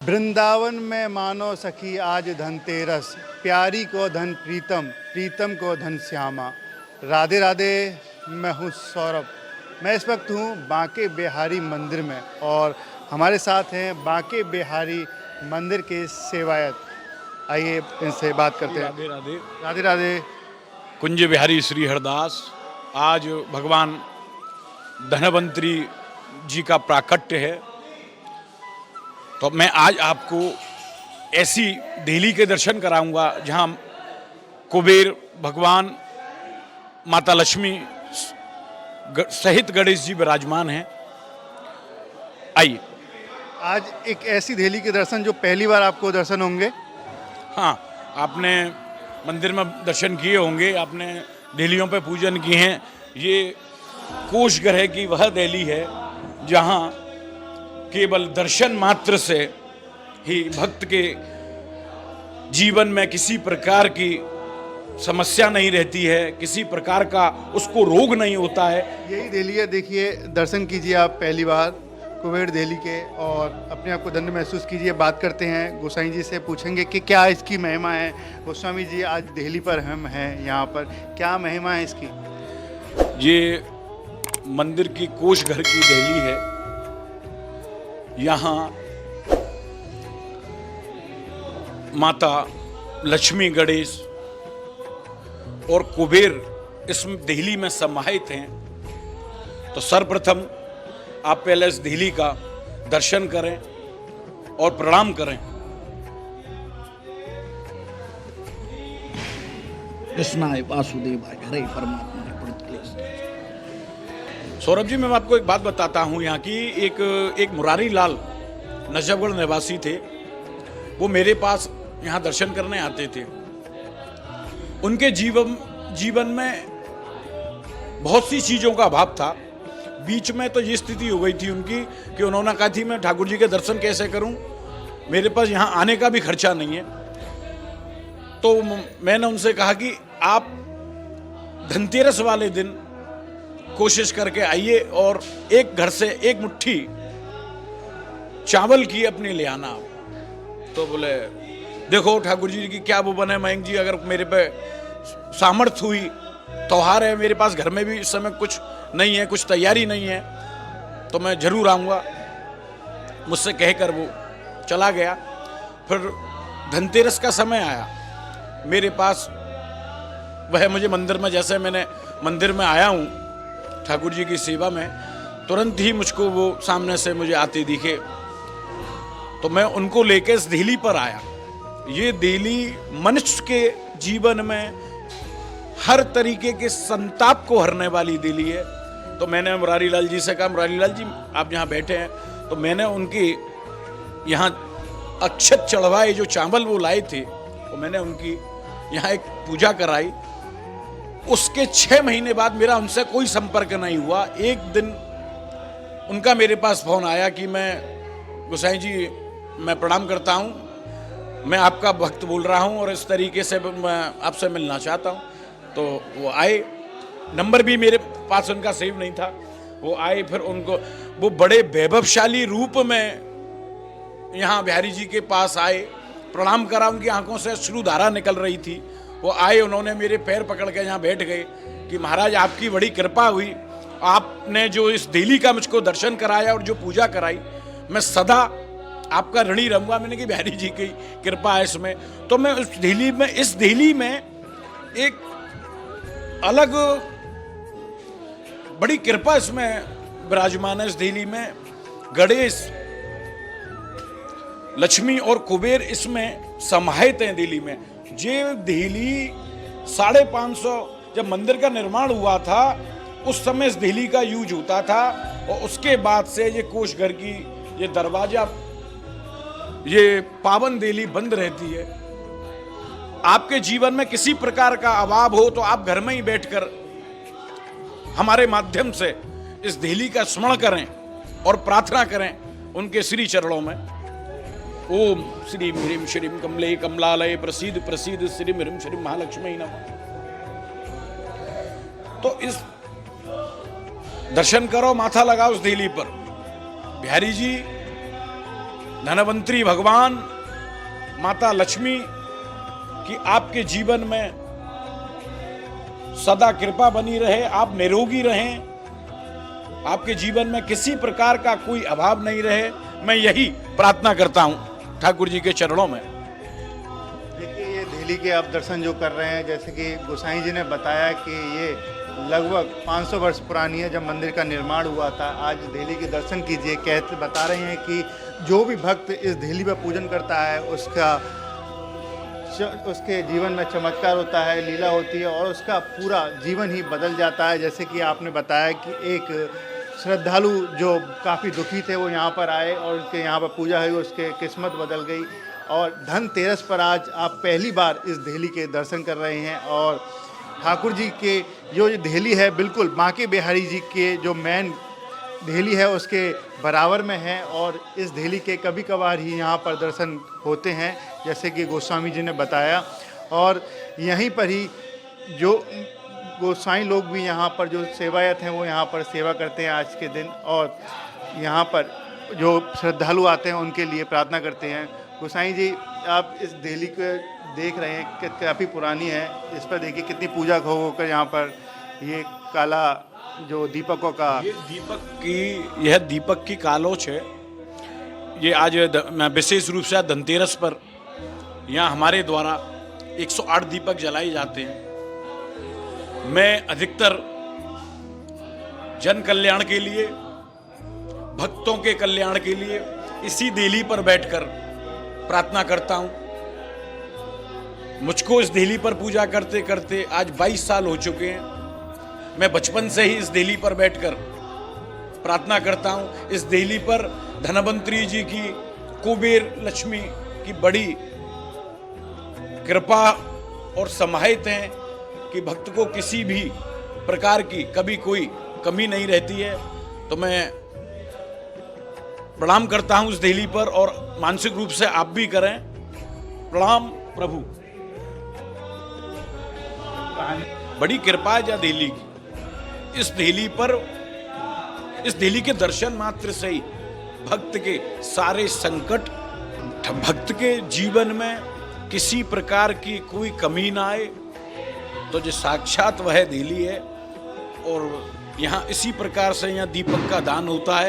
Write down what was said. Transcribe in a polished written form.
वृंदावन में मानो सखी आज धनतेरस, प्यारी को धन प्रीतम, प्रीतम को धन श्यामा। राधे राधे। मैं हूँ सौरभ। मैं इस वक्त हूँ बांके बिहारी मंदिर में और हमारे साथ हैं बांके बिहारी मंदिर के सेवायत। आइए इनसे बात करते हैं। राधे राधे। राधे राधे। कुंज बिहारी श्री हरदास। आज भगवान धनवंतरी जी का प्राकट्य है, तो मैं आज आपको ऐसी दिल्ली के दर्शन कराऊंगा जहां कुबेर भगवान, माता लक्ष्मी सहित गणेश जी विराजमान हैं। आइए। आज एक ऐसी दिल्ली के दर्शन जो पहली बार आपको दर्शन होंगे। हाँ, आपने मंदिर में दर्शन किए होंगे, आपने देहलियों पे पूजन किए हैं। ये कोष ग्रह की वह दिल्ली है जहाँ केवल दर्शन मात्र से ही भक्त के जीवन में किसी प्रकार की समस्या नहीं रहती है, किसी प्रकार का उसको रोग नहीं होता है। यही दिल्ली है। देखिए, दर्शन कीजिए आप पहली बार कुबेर दिल्ली के और अपने आप को धन्य महसूस कीजिए। बात करते हैं गोसाई जी से, पूछेंगे कि क्या इसकी महिमा है। गोस्वामी जी, आज दिल्ली पर हम हैं, यहाँ पर क्या महिमा है इसकी। ये मंदिर की कोष घर की दिल्ली है। यहाँ माता लक्ष्मी, गणेश और कुबेर इस दिल्ली में समाहित हैं। तो सर्वप्रथम आप पहले इस दिल्ली का दर्शन करें और प्रणाम करें। कृष्णाय वासुदेवाय हरे परमात्मा प्रणतक्लेश। सौरभ जी, मैं आपको एक बात बताता हूँ। यहाँ की एक मुरारी लाल नजफगढ़ निवासी थे। वो मेरे पास यहाँ दर्शन करने आते थे। उनके जीवन में बहुत सी चीज़ों का अभाव था। बीच में तो ये स्थिति हो गई थी उनकी कि उन्होंने कहा थी मैं ठाकुर जी के दर्शन कैसे करूं, मेरे पास यहाँ आने का भी खर्चा नहीं है। तो मैंने उनसे कहा कि आप धनतेरस वाले दिन कोशिश करके आइए और एक घर से एक मुट्ठी चावल की अपने ले आना। तो बोले देखो ठाकुर जी की क्या वो बने मयंक जी, अगर मेरे पे सामर्थ्य हुई, त्योहार है, मेरे पास घर में भी इस समय कुछ नहीं है, कुछ तैयारी नहीं है, तो मैं जरूर आऊँगा। मुझसे कहकर वो चला गया। फिर धनतेरस का समय आया, मेरे पास वह मुझे मंदिर में, जैसे मैंने मंदिर में आया हूँ ठाकुर जी की सेवा में, तुरंत ही मुझको वो सामने से मुझे आते दिखे। तो मैं उनको लेके इस दिल्ली पर आया। ये दिल्ली मनुष्य के जीवन में हर तरीके के संताप को हरने वाली दिल्ली है। तो मैंने मुरारी लाल जी से कहा, मुरारी लाल जी आप यहाँ बैठे हैं, तो मैंने उनकी यहाँ अक्षत चढ़वाए, जो चावल वो लाए थे, तो मैंने उनकी यहाँ एक पूजा कराई। उसके 6 महीने बाद मेरा उनसे कोई संपर्क नहीं हुआ। एक दिन उनका मेरे पास फोन आया कि मैं गोसाई जी, मैं प्रणाम करता हूँ, मैं आपका भक्त बोल रहा हूँ और इस तरीके से मैं आपसे मिलना चाहता हूँ। तो वो आए, नंबर भी मेरे पास उनका सेव नहीं था। वो आए, फिर उनको वो बड़े वैभवशाली रूप में यहाँ बिहारी जी के पास आए, प्रणाम करा। उनकी आंखों से अश्रुधारा निकल रही थी। वो आए, उन्होंने मेरे पैर पकड़ के यहाँ बैठ गए कि महाराज आपकी बड़ी कृपा हुई, आपने जो इस दिल्ली का मुझको दर्शन कराया और जो पूजा कराई, मैं सदा आपका ऋणी रहूँगा। मैंने कि बिहारी जी की कृपा है इसमें। तो मैं इस दिल्ली में एक अलग बड़ी कृपा इसमें विराजमान है। इस दिल्ली में गणेश, लक्ष्मी और कुबेर इसमें समाहित हैं दिल्ली में। ये दिल्ली 550 जब मंदिर का निर्माण हुआ था, उस समय इस दिल्ली का यूज होता था। और उसके बाद से ये कोष घर की ये दरवाजा, ये पावन दिल्ली बंद रहती है। आपके जीवन में किसी प्रकार का अभाव हो तो आप घर में ही बैठकर हमारे माध्यम से इस दिल्ली का स्मरण करें और प्रार्थना करें उनके श्री चरणों में। ओम श्री ह्रीं श्रीं कमले कमलालय प्रसीद प्रसीद श्री ह्रीं श्रीं महालक्ष्मी नमः। तो इस दर्शन करो, माथा लगाओ उस दिल्ली पर। बिहारी जी धनवंतरी भगवान माता लक्ष्मी की आपके जीवन में सदा कृपा बनी रहे, आप निरोगी रहें, आपके जीवन में किसी प्रकार का कोई अभाव नहीं रहे, मैं यही प्रार्थना करता हूं ठाकुर जी के चरणों में। देखिए, ये दिल्ली के आप दर्शन जो कर रहे हैं, जैसे कि गोसाई जी ने बताया कि ये लगभग 500 वर्ष पुरानी है जब मंदिर का निर्माण हुआ था। आज दिल्ली के दर्शन कीजिए। कहते बता रहे हैं कि जो भी भक्त इस दिल्ली पर पूजन करता है उसके जीवन में चमत्कार होता है, लीला होती है और उसका पूरा जीवन ही बदल जाता है। जैसे कि आपने बताया कि एक श्रद्धालु जो काफ़ी दुखी थे वो यहाँ पर आए और उनके यहाँ पर पूजा हुई, उसके किस्मत बदल गई। और धनतेरस पर आज आप पहली बार इस दिल्ली के दर्शन कर रहे हैं और ठाकुर जी के जो दिल्ली है बिल्कुल बांके बिहारी जी के जो मेन दिल्ली है उसके बराबर में है और इस दिल्ली के कभी कभार ही यहाँ पर दर्शन होते हैं, जैसे कि गोस्वामी जी ने बताया। और यहीं पर ही जो गोसाई लोग भी यहाँ पर जो सेवायत हैं वो यहाँ पर सेवा करते हैं आज के दिन, और यहाँ पर जो श्रद्धालु आते हैं उनके लिए प्रार्थना करते हैं। गोसाई जी, आप इस दिल्ली को देख रहे हैं कि काफ़ी पुरानी है, इस पर देखिए कितनी पूजा होकर यहाँ पर ये काला जो दीपकों का यह दीपक की कालोच है। ये आज विशेष रूप से धनतेरस पर यहाँ हमारे द्वारा 108 दीपक जलाए जाते हैं। मैं अधिकतर जन कल्याण के लिए, भक्तों के कल्याण के लिए इसी दिल्ली पर बैठकर प्रार्थना करता हूँ। मुझको इस दिल्ली पर पूजा करते करते आज 22 साल हो चुके हैं। मैं बचपन से ही इस दिल्ली पर बैठकर प्रार्थना करता हूँ। इस दिल्ली पर धनवंतरी जी की, कुबेर लक्ष्मी की बड़ी कृपा और समाहित है कि भक्त को किसी भी प्रकार की कभी कोई कमी नहीं रहती है। तो मैं प्रणाम करता हूँ इस दिल्ली पर और मानसिक रूप से आप भी करें। प्रणाम प्रभु। बड़ी कृपा है दिल्ली की। इस दिल्ली पर, इस दिल्ली के दर्शन मात्र से ही भक्त के सारे संकट, भक्त के जीवन में किसी प्रकार की कोई कमी ना आए। तो जो साक्षात वह दिल्ली है और यहाँ इसी प्रकार से यहाँ दीपक का दान होता है।